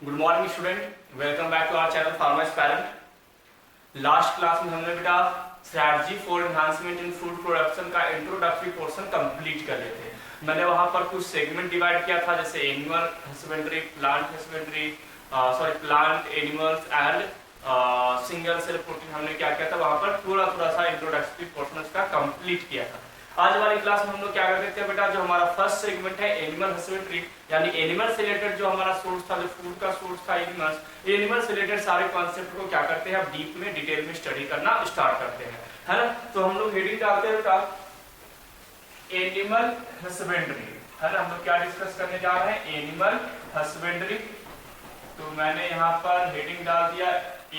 Good morning student, welcome back to our channel farmers parent. Last class में हमने बेटा strategy for enhancement in food production का introductory portion complete कर लिए थे। मैंने वहां पर कुछ सेगमेंट डिवाइड किया था, जैसे animal husbandry, plant husbandry, plant animals and single cell protein. हमने क्या किया था वहां पर थोड़ा सा इंट्रोडक्टरी पोर्शन उसका कंप्लीट किया था। आज वाली क्लास में हम लोग क्या कर देते हैं बेटा, जो हमारा फर्स्ट सेगमेंट है एनिमल हस्बेंड्री, यानी एनिमल से रिलेटेड जो हमारा सोर्स था, जो फूड का सोर्स था एनिमल से रिलेटेड सारे कॉन्सेप्ट को क्या करते हैं, अब डीप में डिटेल में स्टडी करना स्टार्ट करते हैं, है ना। तो हम लोग हेडिंग डालते हैं बेटा एनिमल हस्बेंड्री, है ना। हम लोग क्या डिस्कस करने जा रहे हैं, एनिमल हस्बेंड्री। तो मैंने यहाँ पर हेडिंग डाल दिया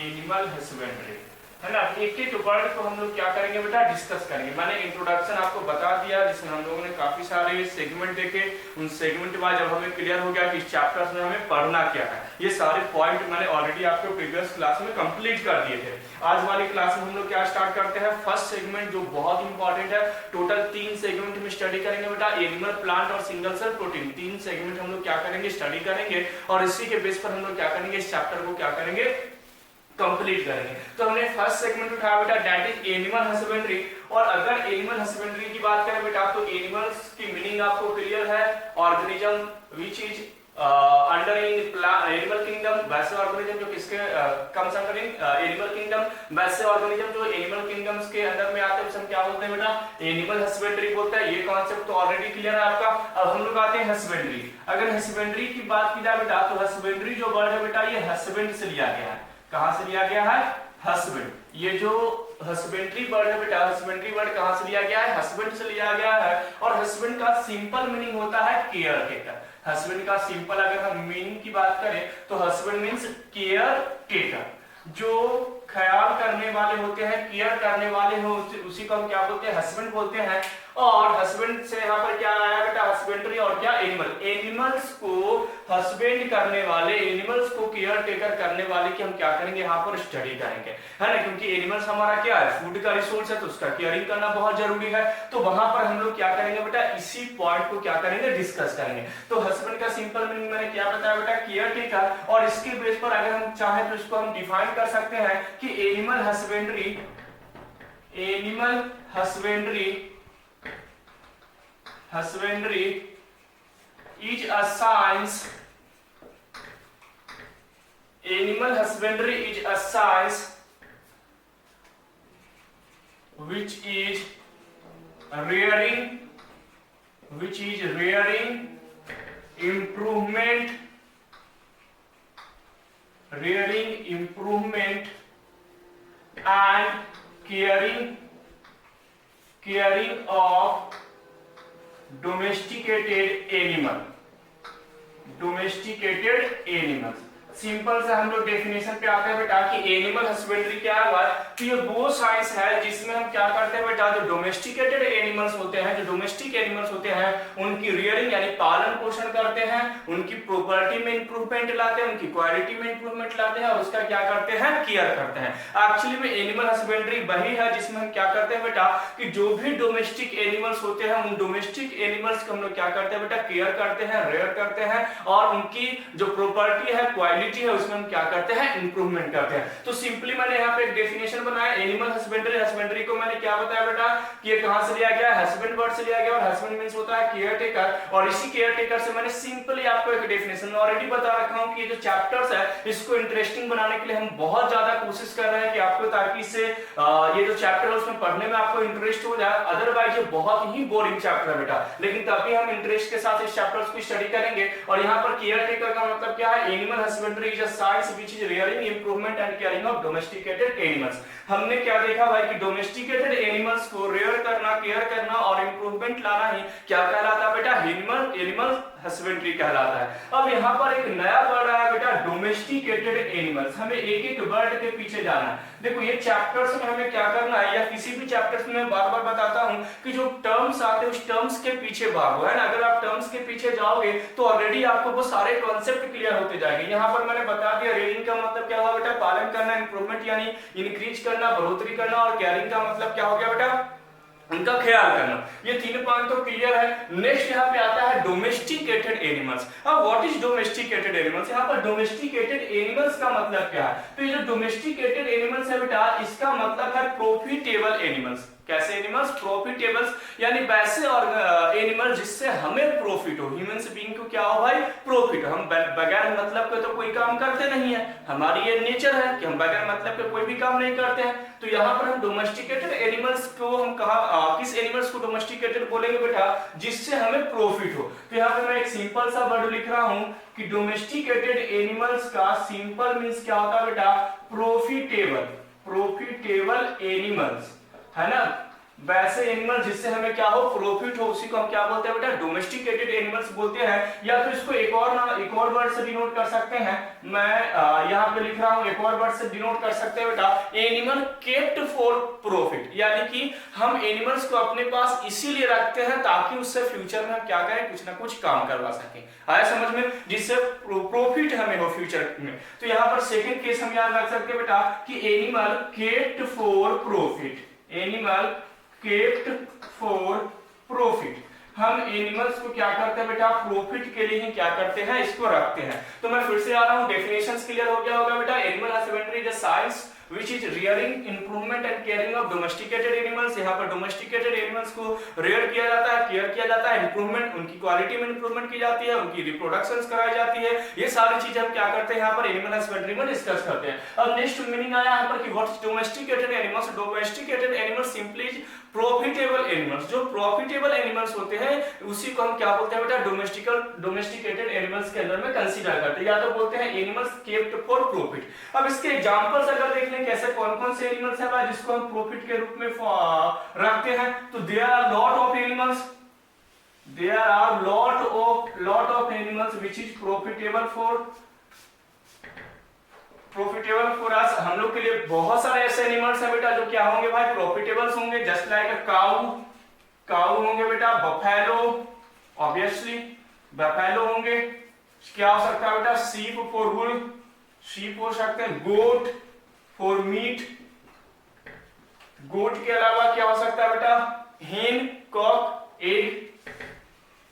एनिमल हस्बेंड्री, है ना। एक एक वर्ड को हम लोग क्या करेंगे बेटा, डिस्कस करेंगे। मैंने इंट्रोडक्शन आपको बता दिया, जिसमें हम लोगों ने काफी सारे सेगमेंट देखे। उन सेगमेंट वाइज जब हमें क्लियर हो गया कि इस चैप्टर में हमें पढ़ना क्या है, ये सारे पॉइंट मैंने ऑलरेडी आपको प्रीवियस क्लास में कंप्लीट कर दिए थे। आज वाली क्लास में हम लोग क्या स्टार्ट करते हैं, फर्स्ट सेगमेंट जो बहुत इंपॉर्टेंट है। टोटल 3 सेगमेंट में स्टडी करेंगे बेटा, एनिमल, प्लांट और सिंगल सेल प्रोटीन। 3 सेगमेंट हम लोग क्या करेंगे, स्टडी करेंगे, और इसी के बेस पर हम लोग क्या करेंगे, इस चैप्टर को क्या करेंगे, कंप्लीट करेंगे। तो हमने फर्स्ट सेगमेंट उठाया बेटा, दैट इज एनिमल हस्बेंड्री। और अगर एनिमल हस्बेंड्री की बात करें बेटा, तो एनिमल्स की मीनिंग आपको क्लियर है, organism which is under in animal kingdom, वैसे ऑर्गेनिज्म जो किसके comes under in animal kingdom, वैसे ऑर्गेनिज्म जो एनिमल किंगडम्स के अंडर में आते हैं उसे हम क्या बोलते हैं बेटा, एनिमल हस्बेंड्री बोलते हैं। ये कॉन्सेप्ट तो ऑलरेडी क्लियर है आपका। अब हम लोग आते हैं हस्बेंड्री। अगर हस्बेंड्री की बात की जाए बेटा, तो हस्बेंड्री जो वर्ड है बेटा, ये हस्बैंड से लिया गया है। कहां से लिया गया है, हस्बैंड। ये जो हस्बेंड्री वर्ड है बेटा, हस्बेंड्री वर्ड कहां से लिया गया है, हस्बैंड से लिया गया है। और हस्बैंड का सिंपल मीनिंग होता है केयर टेकर। हस्बैंड का सिंपल अगर हम मीनिंग की बात करें तो हस्बैंड मीन्स केयर टेकर, जो ख्याल करने वाले होते हैं, केयर करने वाले हो, उसी को हम क्या बोलते हैं, हस्बैंड बोलते हैं। और हस्बैंड से यहाँ पर क्या आया बेटा, हस्बेंड्री और क्या, एनिमल। एनिमल्स को हस्बैंड करने वाले, एनिमल्स को केयर टेकर करने वाले की हम क्या करेंगे, यहाँ पर स्टडी करेंगे, है ना। क्योंकि एनिमल्स हमारा क्या है, फूड का रिसोर्स है, तो उसका केयरिंग करना बहुत जरूरी है। तो वहां पर हम लोग क्या करेंगे बेटा, इसी पॉइंट को क्या करेंगे, डिस्कस करेंगे। तो हस्बैंड का सिंपल मीनिंग मैंने क्या बताया बेटा, केयर टेकर। और इसके बेस पर अगर हम चाहें तो इसको हम डिफाइन कर सकते हैं कि animal husbandry, animal husbandry is a science. Animal husbandry is a science which is rearing, improvement and caring of domesticated animals। Simple से हम लोग डेफिनेशन पे आते हैं बेटा कि एनिमल हस्बेंड्री क्या है, तो ये वो साइंस है जिसमें हम क्या करते हैं बेटा, जो डोमेस्टिकेटेड एनिमल्स होते हैं, जो डोमेस्टिक एनिमल्स होते हैं, उनकी रियरिंग यानी पालन पोषण करते हैं, उनकी प्रॉपर्टी में इंप्रूवमेंट लाते हैं, उनकी क्वालिटी में इंप्रूवमेंट लाते हैं, और उसका क्या करते हैं, केयर करते हैं। एक्चुअली में एनिमल हस्बेंड्री वही है जिसमें हम क्या करते हैं बेटा, कि जो भी डोमेस्टिक एनिमल्स होते हैं, उन डोमेस्टिक एनिमल्स को हम लोग क्या करते हैं बेटा, केयर करते हैं, रेयर करते हैं, और उनकी जो प्रॉपर्टी है, क्वालिटी है, उसमें हम क्या करते हैं, इंप्रूवमेंट करते हैं। तो सिंपली मैंने यहाँ पे एक डेफिनेशन बनाया एनिमल हस्बेंड्री। हस्बेंड्री को मैंने क्या बताया बेटा, कि ये कहां से लिया गया है, हस्बैंड वर्ड से लिया गया, और हस्बैंड मींस होता है केयर टेकर। और इसी केयर टेकर से मैंने सिंपली आपको एक डेफिनेशन ऑलरेडी बता रखा हूं कि ये जो चैप्टर्स है, इसको इंटरेस्टिंग बनाने के लिए हम बहुत ज्यादा कोशिश कर रहे हैं कि आपको, ताकि इससे ये जो चैप्टर है उसमें पढ़ने में आपको इंटरेस्ट हो जाए। अदरवाइज ये बहुत ही बोरिंग चैप्टर है बेटा, लेकिन तभी हम इंटरेस्ट के साथ इस चैप्टर्स को स्टडी करेंगे। और यहाँ पर केयर टेकर का मतलब क्या है, animal husbandry is a science which is rearing, improvement and caring of domesticated animals. हमने क्या देखा भाई कि डोमेस्टिकेटेड एनिमल्स को रेयर करना, केयर करना और इंप्रूवमेंट लाना ही क्या कहलाता है बेटा, एनिमल हस्बेंड्री कहलाता है। अब यहाँ पर एक नया वर्ड आया बेटा, डोमेस्टिकेटेड एनिमल्स। हमें एक एक वर्ड के पीछे जाना है। देखो ये चैप्टर्स में हमें क्या करना है, या किसी भी चैप्टर्स में बार बार बताता हूं कि जो टर्म्स आते हैं उस टर्म्स के पीछे भागो, है ना। अगर आप टर्म्स के पीछे जाओगे तो ऑलरेडी आपको वो सारे कॉन्सेप्ट क्लियर होते जाएंगे। यहाँ पर मैंने बता दिया रेयरिंग का मतलब क्या हुआ बेटा, पालन करना, इंप्रूवमेंट यानी इंक्रीज करना, बढ़ोतरी करना, और केयरिंग का मतलब क्या हो गया बेटा, उनका ख्याल करना। ये 3 पॉइंट तो क्लियर है। नेक्स्ट यहाँ पे आता है डोमेस्टिकेटेड एनिमल्स। अब व्हाट इज डोमेस्टिकेटेड एनिमल्स? यहाँ पर डोमेस्टिकेटेड एनिमल्स का मतलब क्या है? तो ये जो डोमेस्टिकेटेड एनिमल्स है बेटा, इसका मतलब है प्रॉफिटेबल एनिमल्स। कैसे एनिमल्स? प्रॉफिटेबल्स, यानी वैसे और एनिमल जिससे हमें प्रॉफिट हो, ह्यूमंस बीइंग को क्या हो भाई? प्रॉफिट। हम बगैर मतलब के तो कोई काम करते नहीं है, हमारी ये नेचर है कि हम बगैर मतलब के कोई भी काम नहीं करते हैं। तो यहाँ पर हम डोमेस्टिकेटेड एनिमल्स को हम किस एनिमल्स को डोमेस्टिकेटेड बोलेंगे बेटा? जिससे हमें प्रॉफिट हो। तो यहाँ पे मैं एक सिंपल सा वर्ड लिख रहा हूं कि डोमेस्टिकेटेड एनिमल्स का सिंपल मींस क्या होता है बेटा? प्रॉफिटेबल। प्रॉफिटेबल एनिमल्स, है ना? वैसे एनिमल जिससे हमें क्या हो? प्रॉफिट हो, उसी को हम क्या बोलते हैं बेटा? डोमेस्टिकेटेड एनिमल्स बोलते हैं। या तो इसको एक और वर्ड से डिनोट कर सकते हैं। मैं यहाँ पे लिख रहा हूँ, एक और वर्ड से डिनोट कर सकते हैं बेटा, एनिमल केप्ट फॉर प्रॉफिट। यानी कि हम एनिमल्स को अपने पास इसीलिए रखते हैं ताकि उससे फ्यूचर में हम क्या करें? कुछ ना कुछ काम करवा सकें। आया समझ में? जिससे प्रॉफिट हमें हो फ्यूचर में। तो यहाँ पर सेकंड केस हम याद रख सकते हैं बेटा कि animal kept for profit. Animal kept for profit. हम एनिमल्स को क्या करते हैं बेटा? प्रॉफिट के लिए ही क्या करते हैं? इसको रखते हैं। तो मैं फिर से आ रहा हूं, डेफिनेशंस क्लियर हो गया होगा बेटा। Animal husbandry is a science which is rearing, improvement and caring of domesticated animals। यहाँ पर domesticated animals को rear किया जाता है, केयर किया जाता है, improvement उनकी क्वालिटी में improvement की जाती है, उनकी रिप्रोडक्शंस कराई जाती है। ये सारी चीजें हम क्या करते हैं यहाँ पर एनिमल हस्बेंड्री में डिस्कस करते हैं। अब नेक्स्ट मीनिंग आया यहाँ पर कि what is domesticated animals? Domesticated animals simply profitable animals. जो प्रॉफिटेबल एनिमल्स होते हैं उसी को हम क्या बोलते हैं बेटा? डोमेस्टिकेटेड एनिमल्स के अंदर में कंसीडर करते हैं, या तो बोलते हैं एनिमल्स केप्ट फॉर प्रॉफिट। अब इसके एग्जांपल्स अगर देख लें कैसे कौन कौन से एनिमल्स हैं भाई जिसको हम प्रॉफिट के रूप में रखते हैं, तो there are lot of animals. There are lot of animals which is profitable for us. हम लोग के लिए बहुत सारे ऐसे एनिमल्स हैं बेटा जो क्या होंगे भाई? प्रॉफिटेबल्स होंगे। जस्ट लाइक काऊ होंगे बेटा, बफेलो, ऑब्वियसली बफेलो होंगे। क्या हो सकता है बेटा? शीप फॉर वूल, शीप हो सकते हैं। गोट फॉर मीट, गोट के अलावा क्या हो सकता है बेटा? हेन, कॉक, एग,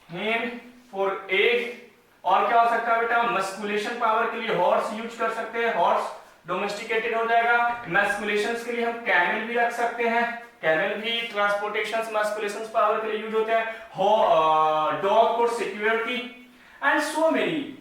हेन फॉर एग। और क्या हो सकता है बेटा? मस्कुलेशन पावर के लिए हॉर्स यूज कर सकते हैं, हॉर्स डोमेस्टिकेटेड हो जाएगा। मस्कुलेशंस के लिए हम कैमल भी रख सकते हैं, कैमल भी ट्रांसपोर्टेशन मस्कुलेशंस पावर के लिए यूज होते हैं। Dog for security and so many,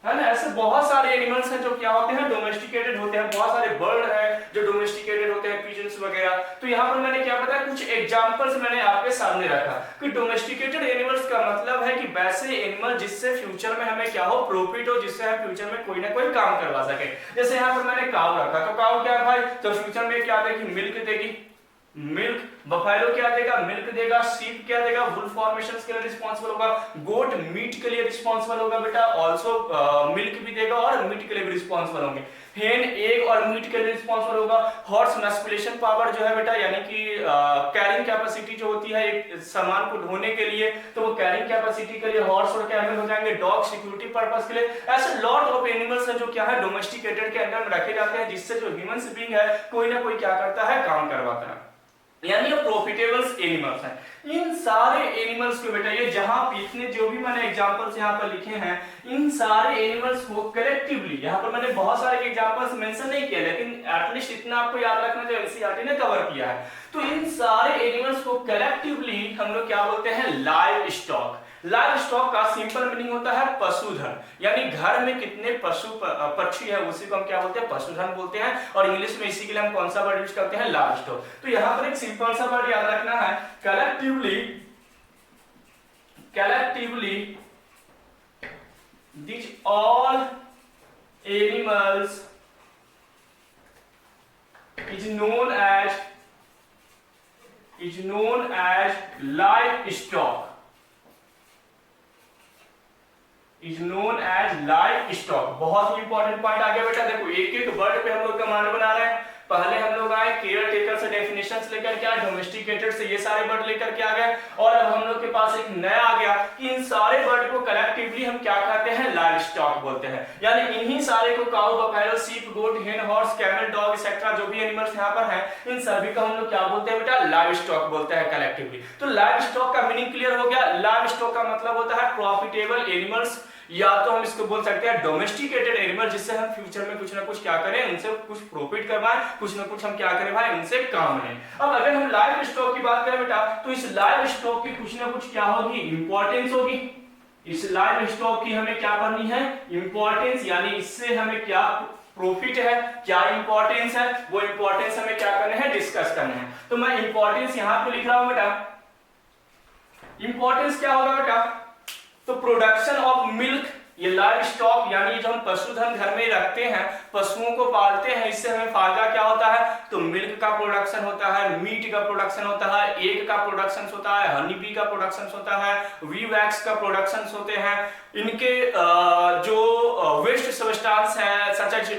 है ना? ऐसे बहुत सारे एनिमल्स हैं जो क्या होते हैं? डोमेस्टिकेटेड होते हैं। बहुत सारे बर्ड हैं जो डोमेस्टिकेटेड होते हैं, पिजन्स वगैरह। तो यहाँ पर मैंने क्या बताया? कुछ एग्जांपल्स मैंने आपके सामने रखा कि डोमेस्टिकेटेड एनिमल्स का मतलब है कि वैसे एनिमल जिससे फ्यूचर में हमें क्या हो? प्रॉफिट हो, जिससे हम फ्यूचर में कोई ना कोई काम करवा सके। जैसे यहाँ पर मैंने काऊ रखा, तो काऊ क्या है भाई? तो फ्यूचर में क्या देगी? मिल्क देगी, मिल्क। बफेलो क्या देगा? मिल्क देगा। शीप क्या देगा? वुल फॉर्मेशंस के लिए रिस्पांसिबल होगा। गोट मीट के लिए रिस्पांसिबल होगा बेटा, ऑल्सो मिल्क भी देगा और मीट के लिए भी रिस्पांसिबल होंगे। हेन एग और मीट के लिए रिस्पांसिबल होगा। हॉर्स मस्कुलेशन पावर जो है बेटा, यानी कि कैरिंग कैपेसिटी जो होती है एक सामान को ढोने के लिए, तो वो कैरिंग कैपेसिटी के लिए हॉर्स और कैमल हो जाएंगे। डॉग सिक्योरिटी पर्पस के लिए। ऐसे लॉट ऑफ एनिमल्स हैं जो क्या है? डोमेस्टिकेटेड के अंदर में रखे जाते हैं, जिससे जो ह्यूमंस बीइंग है कोई ना कोई क्या करता है? काम करवाता है, यानी ये प्रॉफिटेबल्स एनिमल्स हैं। इन सारे एनिमल्स को बेटा, ये जहां इतने जो भी मैंने एग्जांपल्स यहाँ पर लिखे हैं, इन सारे एनिमल्स को कलेक्टिवली, यहाँ पर मैंने बहुत सारे एग्जांपल्स मेंशन नहीं किए, लेकिन एटलीस्ट इतना आपको याद रखना जो एनसीईआरटी ने कवर किया है। तो इन सारे एनिमल्स को कलेक्टिवली हम लोग क्या बोलते हैं? Live stock. लाइव स्टॉक का सिंपल मीनिंग होता है पशुधन, यानी घर में कितने पशु पक्षी है उसी को हम क्या बोलते हैं? पशुधन बोलते हैं। और इंग्लिश में इसी के लिए हम कौन सा वर्ड यूज करते हैं? Live stock. तो यहां पर एक सिंपल सा वर्ड याद रखना है, collectively this all animals is known as livestock, is known as livestock। बहुत ही इंपॉर्टेंट पॉइंट आ गया बेटा। देखो एक एक वर्ड पे हम लोग कमांड बना रहे हैं। पहले हम लोग आए केयर टेकर से डेफिनेशंस लेकर के आए, डोमेस्टिकेटेड से ये सारे वर्ड लेकर के आ गए, और अब हम लोग के पास एक नया आ गया कि इन सारे वर्ड को कलेक्टिवली हम क्या कहते हैं, लाइव स्टॉक बोलते हैं। यानी इन्हीं सारे को काऊ, बफेलो, शीप, गोट, हेन, हॉर्स, कैमल, डॉग एक्सेट्रा जो भी एनिमल्स यहाँ पर हैं, इन सभी को हम लोग क्या बोलते हैं बेटा, लाइव स्टॉक बोलते हैं कलेक्टिवली। तो लाइव स्टॉक का मीनिंग क्लियर हो गया। लाइव स्टॉक का मतलब होता है प्रॉफिटेबल एनिमल्स, या तो हम इसको बोल सकते हैं डोमेस्टिकेटेड एनिमल, जिससे हम फ्यूचर में कुछ ना कुछ क्या करें, उनसे कुछ प्रॉफिट करवाएं, कुछ ना कुछ हम क्या करें भाई, उनसे काम लें। अब अगर हम लाइव स्टॉक की बात करें बेटा, तो इस लाइव स्टॉक की कुछ ना कुछ क्या होगी, इंपॉर्टेंस होगी। इस लाइव स्टॉक की हमें क्या करनी है, इंपॉर्टेंस, यानी इससे हमें क्या प्रॉफिट है, क्या इंपॉर्टेंस है, वो इंपॉर्टेंस हमें क्या करने हैं, डिस्कस करने हैं। तो मैं इंपॉर्टेंस यहां पे लिख रहा हूं बेटा। इंपॉर्टेंस क्या होगा बेटा, तो प्रोडक्शन ऑफ मिल्क, ये लाइव स्टॉक यानी जो हम पशुधन घर में रखते हैं, पशुओं को पालते हैं, इससे हमें फायदा क्या होता है, तो मिल्क का प्रोडक्शन होता है, मीट का प्रोडक्शन होता है, एग का प्रोडक्शन होता है, हनी बी का प्रोडक्शन होता है, वी वैक्स का प्रोडक्शन होते हैं। इनके जो वेस्ट सब्सटेंस है सच एज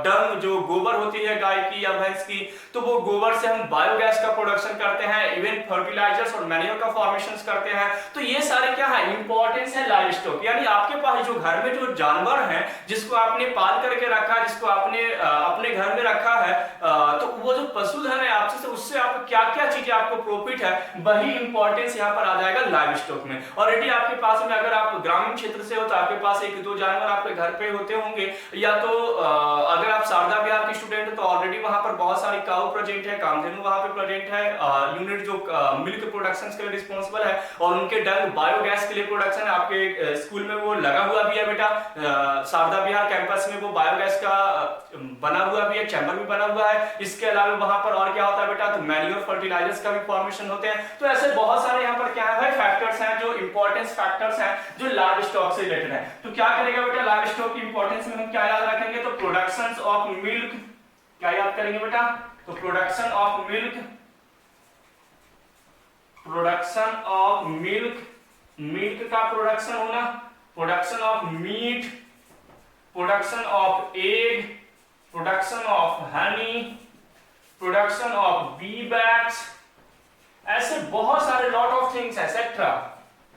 डंग, जो गोबर होती है गाय की या भैंस की, तो वो गोबर से हम बायोगैस का प्रोडक्शन करते हैं, इवन फर्टिलाइजर्स और मैन्योर का फॉर्मेशन करते हैं। तो ये सारे क्या है, इंपॉर्टेंस है लाइव स्टॉक। यानी आपके पास जो घर में जो जानवर हैं, जिसको आपने पाल करके रखा है, जिसको आपने अपने घर में रखा है, तो वो जो पशुधन है आपसे, उससे आप क्या क्या चीजें आपको प्रॉफिट है, वही इंपॉर्टेंस यहाँ पर आ जाएगा लाइव स्टॉक में। ऑलरेडी आपके पास में, अगर आप ग्रामीण क्षेत्र से हो तो आपके पास एक दो जानवर आपके घर पे होते होंगे, या तो अगर आप शारदा विहार के स्टूडेंट हो तो ऑलरेडी वहां पर बहुत सारी काऊ प्रेजेंट है, कामधेनु वहां पे प्रेजेंट है, यूनिट जो मिल्क प्रोडक्शन के लिए रिस्पॉन्सिबल है, और उनके डंग बायोगैस के लिए प्रोडक्शन है। आपके स्कूल में वो लगा हुआ भी है बेटा, शारदा विहार कैंपस में वो बायोगैस का बना हुआ भी है, चैम्बर भी बना हुआ है। इसके अलावा वहां पर और क्या होता है बेटा, तो मैन्योर फर्टिलाइजर्स का भी फॉर्मेशन होते हैं। तो ऐसे बहुत सारे यहाँ पर क्या है भाई, फैक्टर्स हैं, जो इंपॉर्टेंस फैक्टर्स हैं, जो लाइव स्टॉक से रिलेटेड है। तो क्या करेगा बेटा, लाइव स्टॉक की इंपॉर्टेंस में हम क्या याद रखेंगे, तो प्रोडक्शन ऑफ मिल्क, क्या याद करेंगे बेटा, तो production of milk, production of milk, milk का प्रोडक्शन होना, production of meat, production of egg, production of honey, production of B wax, ऐसे बहुत सारे लॉट ऑफ थिंग्स एक्सेट्रा,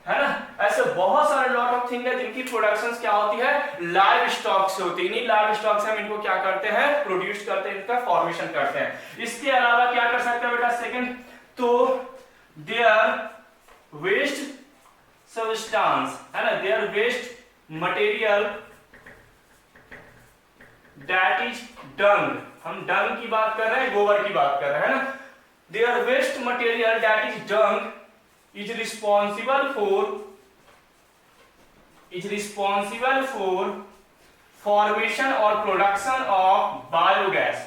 है ना। ऐसे बहुत सारे लॉट ऑफ थिंग है जिनकी प्रोडक्शंस क्या होती है, लाइव स्टॉक से होती है। इन्हीं लाइव स्टॉक से हम इनको क्या करते हैं, प्रोड्यूस करते हैं, इनका फॉर्मेशन करते हैं। इसके अलावा क्या कर सकते हैं बेटा, सेकंड, तो देयर वेस्ट सब्सटेंस, है ना, there waste material that is dung, हम डंग की बात कर रहे हैं, गोबर की बात कर रहे हैं ना। There waste material that is dung is responsible for formation or production of biogas,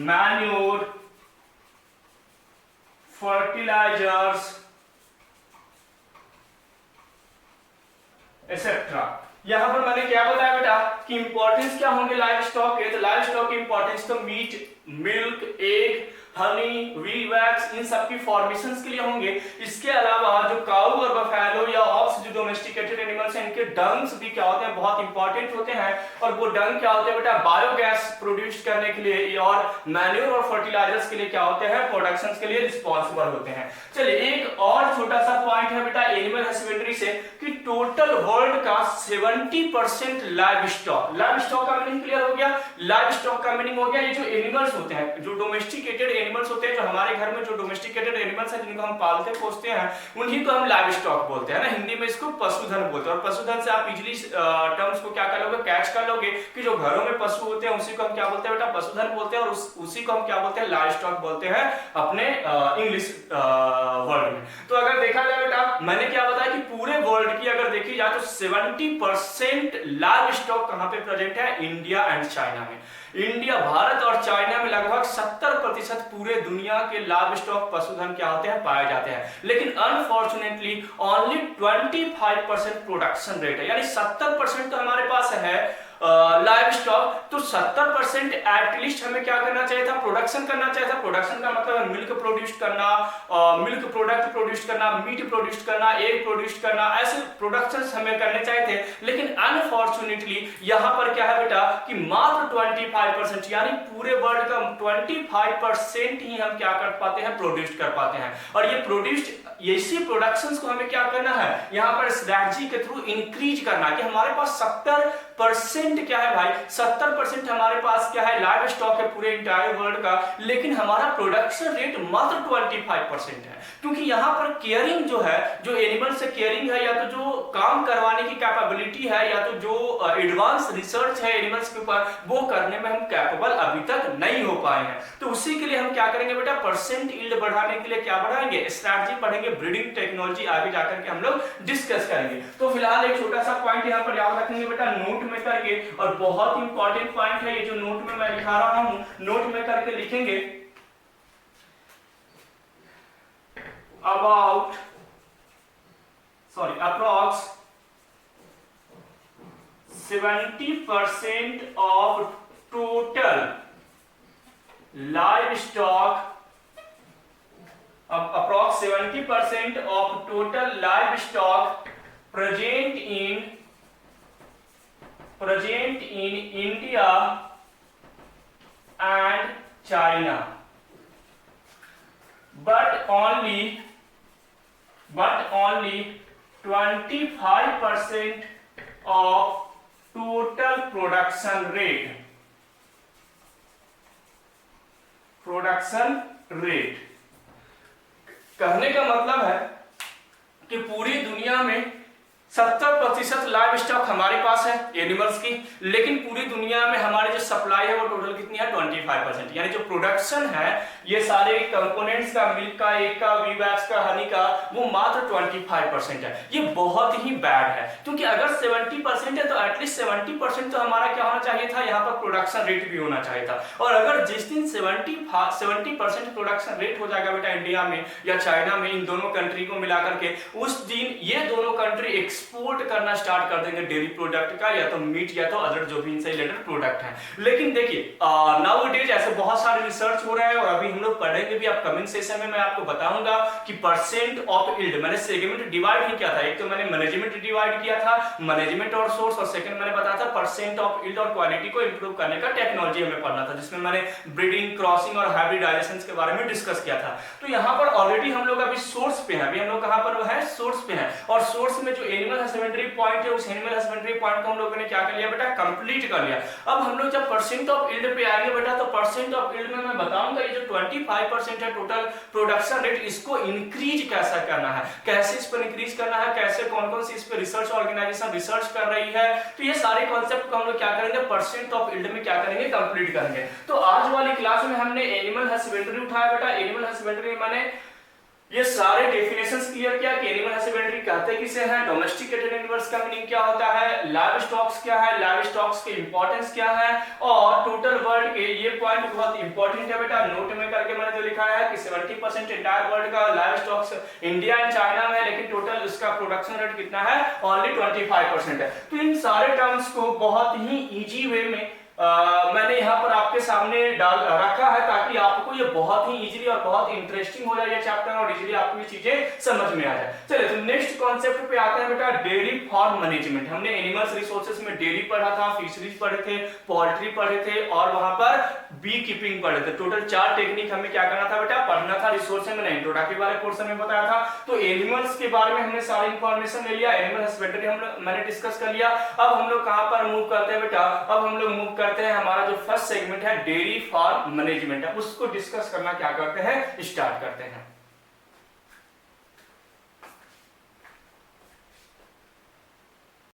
manure, fertilizers etc. यहां पर मैंने क्या बताया बेटा कि इंपॉर्टेंस क्या होंगे लाइव स्टॉक के, तो लाइव स्टॉक की इंपॉर्टेंस तो meat, milk, egg, honey, bee wax, इन सब की फॉर्मेशंस के लिए होंगे। इसके अलावा जो काऊ और बफेलो या ऑक्स जो डोमेस्टिकेटेड एनिमल्स हैं, इनके डंग्स भी क्या होते हैं, बहुत इंपॉर्टेंट होते हैं। और वो डंग क्या होते हैं बेटा, बायोगैस प्रोड्यूस करने के लिए और मैन्योर और फर्टिलाइजर्स के लिए क्या होते हैं, प्रोडक्शंस के लिए रिस्पॉन्सिबल होते हैं। चलिए एक और छोटा सा पॉइंट है बेटा एनिमल हस्बेंड्री से, कि टोटल वर्ल्ड का 70% लाइव स्टॉक, लाइव स्टॉक का मीनिंग क्लियर हो गया। लाइव स्टॉक का मीनिंग हो गया ये जो एनिमल्स होते हैं, जो डोमेस्टिकेटेड एनिमल्स होते हैं, जो हमारे घर में जो डोमेस्टिकेटेड एनिमल्स हैं, जिनको हम पालते पोसते हैं, उन्हीं को हम लाइव स्टॉक बोलते हैं ना। हिंदी में इसको पशुधन बोलते हैं। और पशुधन से आप इजीली टर्म्स को क्या कर लोगे, कैच कर लोगे कि जो घरों में पशु होते हैं उसी को हम क्या बोलते हैं बेटा, पशुधन बोलते हैं। और उसी को हम क्या बोलते हैं, लाइव स्टॉक बोलते हैं अपने इंग्लिश वर्ड में। तो अगर देखा जाए बेटा, मैंने क्या बताया कि पूरे वर्ल्ड की अगर देखी जाए तो 70% लाइव स्टॉक कहां पे प्रेजेंट है, इंडिया एंड चाइना में। इंडिया, भारत और चाइना में लगभग 70% पूरे दुनिया के लाइव स्टॉक पशुधन क्या होते हैं, पाए जाते हैं। लेकिन अनफॉर्चुनेटली ओनली 25% प्रोडक्शन रेट है, यानी 70% तो हमारे पास है लाइव स्टॉक, तो 70% एटलीस्ट हमें क्या करना चाहिए था, प्रोडक्शन करना चाहिए था। प्रोडक्शन का मतलब है मिल्क प्रोड्यूस करना, मिल्क प्रोडक्ट प्रोड्यूस करना, मीट प्रोड्यूस करना, एग प्रोड्यूस करना, ऐसे प्रोडक्शन हमें करने चाहिए थे। लेकिन अनफॉर्चुनेटली यहाँ पर क्या है बेटा कि मात्र 25% यानी पूरे वर्ल्ड का 25% ही हम क्या कर पाते हैं, प्रोड्यूस कर पाते हैं। और ये प्रोड्यूस्ड इसी प्रोडक्शंस को हमें क्या करना है, यहाँ पर स्ट्रैटेजी के थ्रू इंक्रीज करना कि हमारे पास 70% क्या है भाई, 70% हमारे पास क्या है, लाइव स्टॉक है पूरे इंटायर वर्ल्ड का, लेकिन हमारा प्रोडक्शन रेट मात्र 25% है। क्योंकि यहाँ पर केयरिंग जो है, जो एनिमल से केयरिंग है, या तो जो काम करवाने की कैपेबिलिटी है, या तो जो एडवांस रिसर्च है एनिमल्स के ऊपर, वो करने में हम कैपेबल अभी तक नहीं हो पाए हैं। तो उसी के लिए हम क्या करेंगे बेटा, परसेंट यील्ड बढ़ाने के लिए क्या बढ़ाएंगे, स्ट्रैटेजी पढ़ेंगे, ब्रीडिंग टेक्नोलॉजी आगे जाकर के हम लोग डिस्कस करेंगे। तो फिलहाल एक छोटा सा पॉइंट यहाँ पर याद रखेंगे बेटा, नोट में करके, और बहुत इंपॉर्टेंट पॉइंट है ये जो नोट में मैं लिखा रहा हूं, नोट में करके लिखेंगे approx 70% of total livestock, approx 70% of total livestock present in India and China, but only 25% of total production rate, कहने का मतलब है कि पूरी दुनिया में 70% लाइव स्टॉक हमारे पास है एनिमल्स की, लेकिन पूरी दुनिया में हमारी जो सप्लाई है वो टोटल कितनी है, 25%। यानी जो प्रोडक्शन है ये सारे कंपोनेंट्स का, मिल्क का, एग का, वी वैक्स का, हनी का, वो मात्र 25% है। ये बहुत ही बैड है, क्योंकि अगर 70% है तो एटलीस्ट 70% तो हमारा क्या होना चाहिए था, यहाँ पर प्रोडक्शन रेट भी होना चाहिए था। और अगर जिस दिन 70% प्रोडक्शन रेट हो जाएगा बेटा इंडिया में या चाइना में, इन दोनों कंट्री को मिलाकर के, उस दिन ये दोनों कंट्री एक्सपोर्ट करना स्टार्ट कर देंगे डेयरी प्रोडक्ट का, या तो मीट या तो अदर जो भी इनसे रिलेटेड प्रोडक्ट है। लेकिन देखिए नाउअडेज ऐसे बहुत सारे रिसर्च हो रहे हैं, और अभी हम लोग पढ़ेंगे भी अपकमिंग सेशन में। मैं आपको बताऊंगा कि परसेंट ऑफ यील्ड, मैंने सेगमेंट डिवाइड ही किया था, एक तो मैंने मैनेजमेंट डिवाइड किया था, मैनेजमेंट और सोर्स, और सेकंड मैंने बताया था परसेंट ऑफ यील्ड और क्वालिटी को इंप्रूव करने का टेक्नोलॉजी हमें पढ़ना था, जिसमें मैंने ब्रीडिंग, क्रॉसिंग और हाइब्रिडाइजेशन के बारे में डिस्कस किया था। तो यहाँ पर ऑलरेडी हम लोग अभी सोर्स पे हैं, अभी हम लोग कहां पर है, सोर्स पे हैं। और सोर्स में जो एनिमल हस्बेंड्री पॉइंट है, उस एनिमल हस्बेंड्री पॉइंट को हम लोगों ने क्या कर लिया बेटा, कंप्लीट कर लिया। अब हम लोग जब परसेंट ऑफ यील्ड पे आएंगे बेटा, तो परसेंट ऑफ यील्ड में मैं बताऊंगा ये जो 25% है टोटल प्रोडक्शन रेट, इसको इंक्रीज कैसा करना है, कैसे इस पर इंक्रीज करना है, कैसे कौन कौन सी इस पर रिसर्च ऑर्गेनाइजेशन रिसर्च कर रही है। तो ये सारे कॉन्सेप्ट को हम लोग क्या करेंगे, परसेंट ऑफ यील्ड में क्या करेंगे, कंप्लीट करेंगे। तो आज वाली क्लास में हमने एनिमल हस्बेंड्री उठाया बेटा। एनिमल हस्बेंड्री माने ये सारे डेफिनेशंस क्लियर किया कि एनिमल हस्बेंड्री कहते किसे हैं, डोमेस्टिकेटेड एनिमल्स का मीनिंग क्या होता है, लाइव स्टॉक्स क्या है, लाइव स्टॉक्स के इंपॉर्टेंस क्या है, और टोटल वर्ल्ड के, ये पॉइंट बहुत इंपॉर्टेंट है बेटा, नोट में करके मैंने जो लिखा है कि 70% इंटायर वर्ल्ड का live stocks India and China में, लेकिन टोटल इसका प्रोडक्शन रेट कितना है, ओनली 25% है। तो इन सारे टर्म्स को बहुत ही इजी वे में मैंने यहाँ पर आपके सामने डाल रखा है, ताकि आपको ये बहुत ही इजीली और बहुत इंटरेस्टिंग हो जाए ये चैप्टर, और इजीली आपको ये चीजें समझ में आ जाए। चलिए तो नेक्स्ट कॉन्सेप्ट पे आते हैं बेटा, डेयरी फार्म मैनेजमेंट। हमने एनिमल्स रिसोर्सेज में डेयरी पढ़ा था, फिशरीज पढ़े थे, पोल्ट्री पढ़े थे, और वहां पर बी कीपिंग पढ़े थे। टोटल 4 टेक्निक हमें क्या करना था बेटा, पढ़ना था। रिसोर्स में मैंने इंट्रोडक्टरी वाले पोर्शन में बताया था। तो एनिमल्स के बारे में हमने सारी इंफॉर्मेशन ले लिया, एनिमल हस्बेंड्री मैंने डिस्कस कर लिया। अब हम लोग कहां पर मूव करते हैं बेटा, अब हम लोग मूव करते हैं, हमारा जो फर्स्ट सेगमेंट है डेयरी फार्म मैनेजमेंट है, उसको डिस्कस करना क्या करते हैं, स्टार्ट करते हैं।